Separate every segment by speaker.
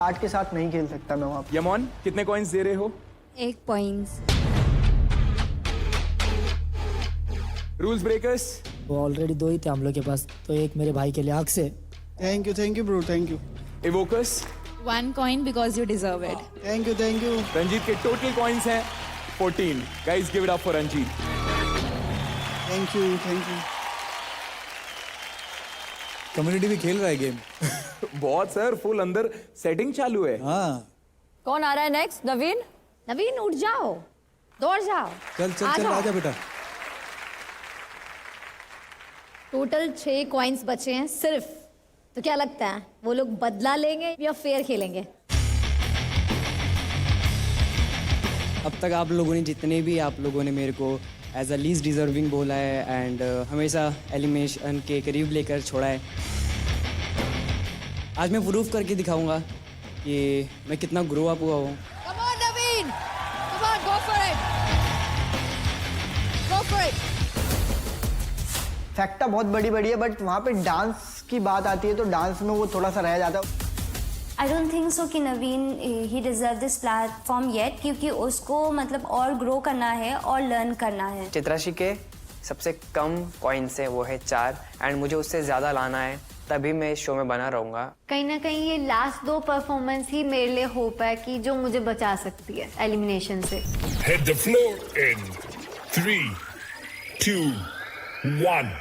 Speaker 1: Art के साथ नहीं खेल सकता मैं वहाँ पे।
Speaker 2: यमोन कितने कॉइन्स दे रहे हो?
Speaker 3: 1 पॉइंट्स।
Speaker 2: Rules breakers?
Speaker 4: वो ऑलरेडी 2 ही थे हम लोग के पास, तो एक मेरे भाई के लिए आग से।
Speaker 1: Thank you bro, thank you.
Speaker 2: इवोकस?
Speaker 3: 1 coin because you deserve it.
Speaker 1: Thank you.
Speaker 2: Ranjit के टोटल कॉइन्स हैं 14। Guys give it up for Ranjit.
Speaker 1: Thank you.
Speaker 5: Community भी खेल रहा है गेम।
Speaker 2: बहुत सर, फुल अंदर सेटिंग चालू है।
Speaker 5: हाँ
Speaker 3: कौन आ रहा है नेक्स्ट? नवीन? नवीन उठ जाओ, दौड़ जाओ।
Speaker 5: चल आजा बेटा।
Speaker 6: टोटल 6 कॉइन्स बचे हैं सिर्फ। तो क्या लगता है वो लोग बदला लेंगे या फेयर खेलेंगे?
Speaker 7: अब तक आप लोगों ने जितने भी आप लोगों ने मेरे को एज अ लीस्ट डिजर्विंग बोला है एंड हमेशा एलिमिनेशन के करीब लेकर छोड़ा है। आज मैं प्रूफ करके दिखाऊंगा कि मैं कितना ग्रो अप हुआ हूँ।
Speaker 3: Come on, Naveen! Come on, go for it! Go for it!
Speaker 1: फैक्टा बहुत बड़ी है, बट वहाँ पे डांस की बात आती है तो डांस में वो थोड़ा सा रह जाता है।
Speaker 8: I don't think so कि नवीन he deserve this platform yet, क्योंकि उसको मतलब और ग्रो करना है और लर्न करना है।
Speaker 9: चित्राशी के सबसे कम कॉइन्स है वो है 4 एंड मुझे उससे ज़्यादा लाना है, तभी मैं इस शो में बना रहूँगा।
Speaker 6: कहीं ना कहीं ये लास्ट 2 परफॉर्मेंस ही मेरे लिए होप है कि जो मुझे बचा सकती है एलिमिनेशन से।
Speaker 10: Hit the floor in 3, 2, 1.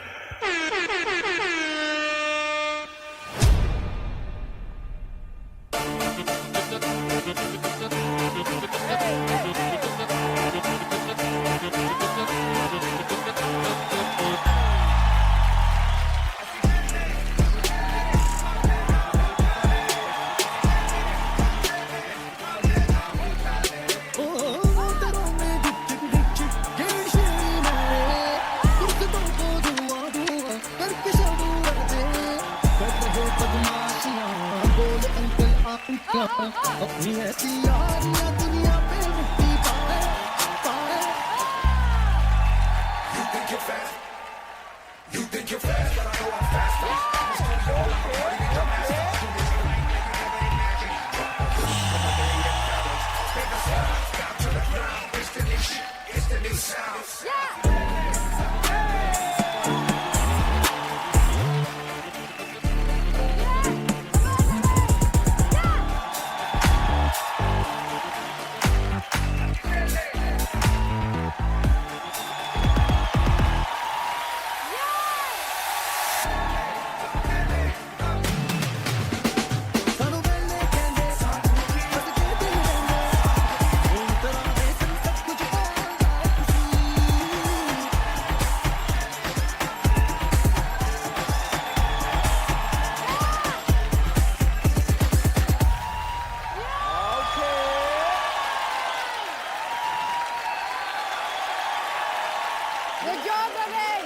Speaker 3: Good job, Naveen!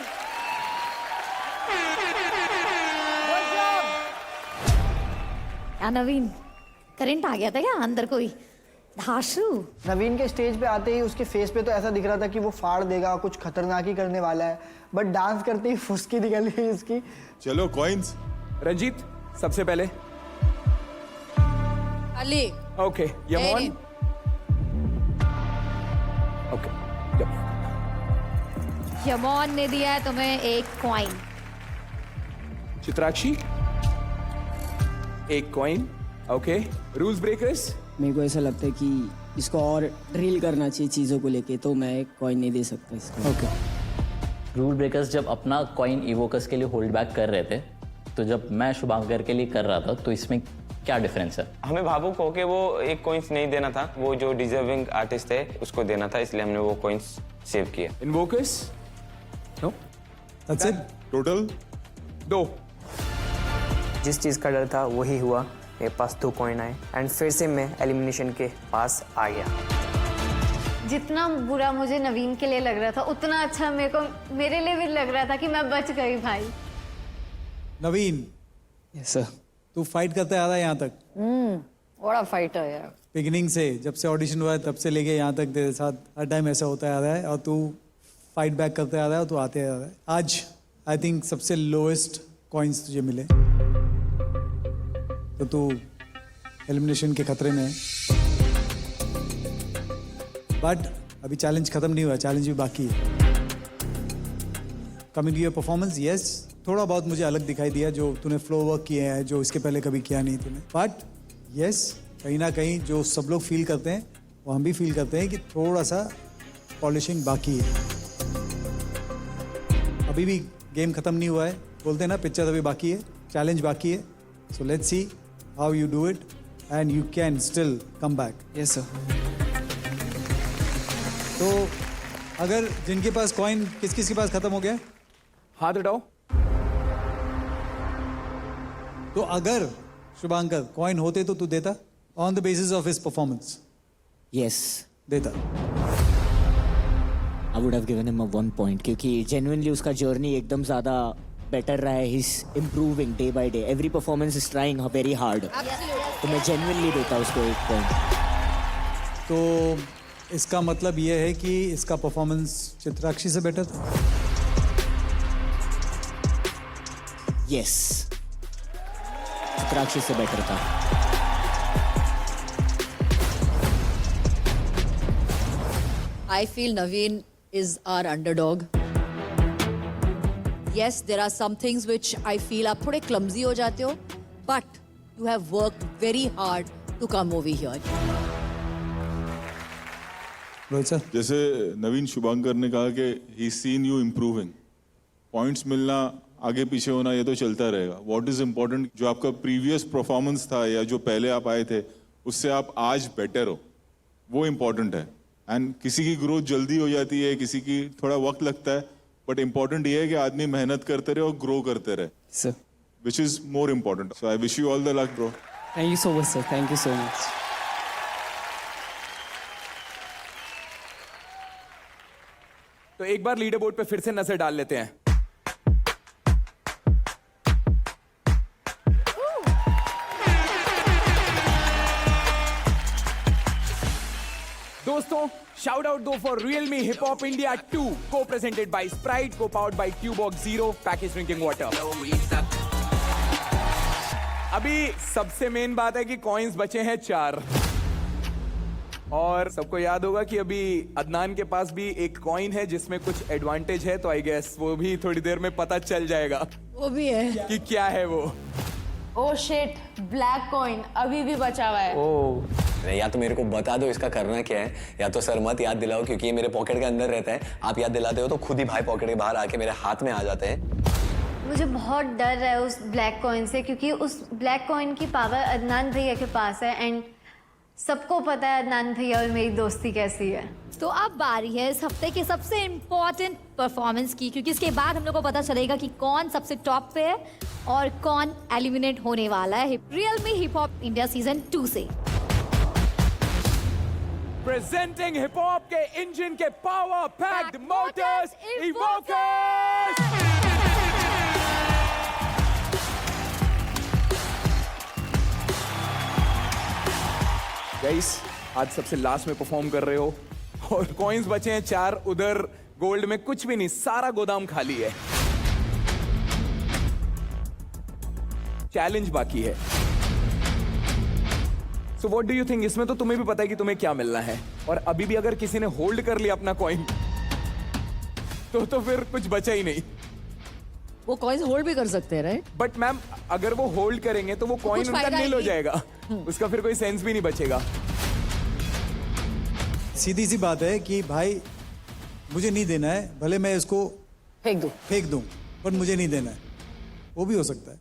Speaker 3: Good job!
Speaker 6: क्या नवीन, करंट आ गया था क्या अंदर कोई? धाशु
Speaker 1: नवीन के स्टेज पे आते ही उसके फेस पे तो ऐसा दिख रहा था कि वो फाड़ देगा, कुछ खतरनाक ही करने वाला है, बट डांस करते ही फुसकी निकल गई इसकी।
Speaker 5: चलो कॉइन्स।
Speaker 2: रंजीत सबसे पहले।
Speaker 3: अली।
Speaker 2: ओके यमोन। ओके
Speaker 6: यमोन ने दिया है तुम्हें 1 coin.
Speaker 2: Chitrakshi 1 coin. Okay rules breakers?
Speaker 7: मेरे को ऐसा लगता है कि इसको और ड्रिल करना चाहिए चीज़ों को लेके, तो मैं एक कॉइन नहीं दे सकता इसको।
Speaker 2: ओके
Speaker 11: रूल ब्रेकर्स जब अपना कॉइन इवोकस के लिए होल्ड बैक कर रहे थे, तो जब मैं शुभांकर के लिए कर रहा था, तो इसमें क्या डिफरेंस है?
Speaker 9: हमें भावुक हो के वो 1 कॉइन्स नहीं देना था, वो जो डिजर्विंग आर्टिस्ट है उसको देना था, इसलिए हमने वो कॉइन्स सेव किया।
Speaker 2: इन्वोकस? No
Speaker 5: that's it. टोटल
Speaker 2: 2।
Speaker 9: जिस चीज़ का डर था वही हुआ, मेरे पास 2 कॉइन आए एंड फिर से मैं एलिमिनेशन के पास आ गया।
Speaker 6: जितना बुरा मुझे नवीन के लिए लग रहा था, उतना अच्छा मेरे लिए भी लग रहा था कि मैं बच गई भाई।
Speaker 5: नवीन।
Speaker 7: Yes sir.
Speaker 5: तू फाइट करते आ रहा है यहाँ तक।
Speaker 3: बड़ा फाइटर यार।
Speaker 5: बिगिनिंग से, जब से ऑडिशन हुआ है तब से लेके यहाँ तक तेरे साथ हर टाइम ऐसा होता आ रहा है और तू फाइट बैक करते आ रहा है और तू आते आ रहा है। आज आई थिंक सबसे लोएस्ट कॉइन्स तुझे मिले, तो तू एलिमिनेशन के खतरे में है। बट अभी चैलेंज खत्म नहीं हुआ, चैलेंज भी बाकी है। Coming to your performance, yes थोड़ा बहुत मुझे अलग दिखाई दिया, जो तूने फ्लो वर्क किए हैं जो इसके पहले कभी किया नहीं तूने। बट यस कहीं ना कहीं जो सब लोग फील करते हैं वो हम भी फील करते हैं कि थोड़ा सा पॉलिशिंग बाकी है। अभी भी गेम खत्म नहीं हुआ है, बोलते हैं ना पिक्चर अभी बाकी है, चैलेंज बाकी है। So let's see how you do it and you can still come back.
Speaker 7: Yes sir.
Speaker 5: तो अगर जिनके पास कॉइन किस किस के पास खत्म हो गया,
Speaker 2: हाथ हटाओ।
Speaker 5: तो अगर शुभांकर कॉइन होते तो तू देता on the basis of his performance?
Speaker 12: Yes,
Speaker 5: देता।
Speaker 12: I would have given him a 1 point क्योंकि जेन्युइनली उसका जर्नी एकदम ज़्यादा बेटर रहा है। He is improving day by day, every performance is trying very hard. तो मैं जेन्युइनली देता उसको 1 पॉइंट।
Speaker 5: तो इसका मतलब यह है कि इसका परफॉर्मेंस चित्राक्षी से बेटर था।
Speaker 12: यस, चित्राक्षी से बेटर था।
Speaker 3: I feel Naveen is our underdog. Yes, there are some things which I feel आप थोड़े clumsy हो जाते हो, but you have worked very hard to come over here.
Speaker 5: Rohit sir,
Speaker 13: जैसे नवीन शुभांकर ने कहा कि ही सीन यू इम्प्रूविंग, पॉइंट्स मिलना आगे पीछे होना ये तो चलता रहेगा। व्हाट इज इम्पोर्टेंट, जो आपका प्रीवियस परफॉर्मेंस था या जो पहले आप आए थे उससे आप आज बेटर हो, वो इम्पोर्टेंट है। एंड किसी की ग्रोथ जल्दी हो जाती है, किसी की थोड़ा वक्त लगता है, बट इम्पोर्टेंट ये है कि आदमी मेहनत करते रहे और ग्रो करते रहे,
Speaker 7: sir,
Speaker 13: which is more important. So I wish you all the luck bro.
Speaker 7: Thank you so much sir, thank you so much.
Speaker 2: तो एक बार लीडर बोर्ड पे फिर से नजर डाल लेते हैं। दोस्तों, शाउट आउट दो for Realme Hip Hop India 2, co-presented by Sprite, co-powered by Tuborg Zero package drinking water. अभी सबसे मेन बात है कि कॉइन्स बचे हैं 4 और सबको याद होगा कि अभी अदनान के पास भी एक कॉइन है जिसमें कुछ एडवांटेज है, तो आई गेस वो भी थोड़ी देर में पता चल जाएगा
Speaker 3: वो भी है
Speaker 2: कि क्या है वो।
Speaker 6: ओ शिट, ब्लैक कॉइन अभी भी बचा हुआ है।
Speaker 14: नहीं, या तो मेरे को बता दो इसका करना क्या है, या तो सर मत याद दिलाओ क्योंकि ये मेरे पॉकेट के अंदर रहता है। आप याद दिलाते हो तो खुद ही भाई पॉकेट के बाहर आके मेरे हाथ में आ जाते हैं।
Speaker 6: मुझे बहुत डर है उस ब्लैक कॉइन से, क्योंकि उस ब्लैक कॉइन की पावर अदनान भैया के पास है एंड सबको पता है अदनान भैया और मेरी दोस्ती कैसी है।
Speaker 3: तो अब बारी है इस हफ्ते के सबसे इम्पोर्टेंट परफॉर्मेंस की, क्योंकि इसके बाद हम लोग को पता चलेगा कि कौन सबसे टॉप पे है और कौन एलिमिनेट होने वाला है Realme Hip Hop India season 2 से।
Speaker 2: प्रेजेंटिंग हिप हॉप के इंजन के पावर पैक्ड मोटर्स इवोकर्स। गाइस, आज सबसे लास्ट में परफॉर्म कर रहे हो और कॉइन्स बचे हैं 4, उधर गोल्ड में कुछ भी नहीं, सारा गोदाम खाली है। चैलेंज बाकी है। So what do you think? इसमें तो तुम्हें भी पता है कि तुम्हें क्या मिलना है, और अभी भी अगर किसी ने होल्ड कर लिया अपना कॉइन तो फिर कुछ बचा ही नहीं।
Speaker 3: वो कॉइन्स होल्ड भी कर सकते हैं, राइट?
Speaker 2: बट मैम, अगर वो होल्ड करेंगे तो वो कॉइन उनका नील हो जाएगा, उसका फिर कोई सेंस भी नहीं बचेगा।
Speaker 5: सीधी सी बात है कि भाई मुझे नहीं देना है, भले मैं इसको
Speaker 3: फेंक दूं
Speaker 5: बट मुझे नहीं देना है, वो भी हो सकता है।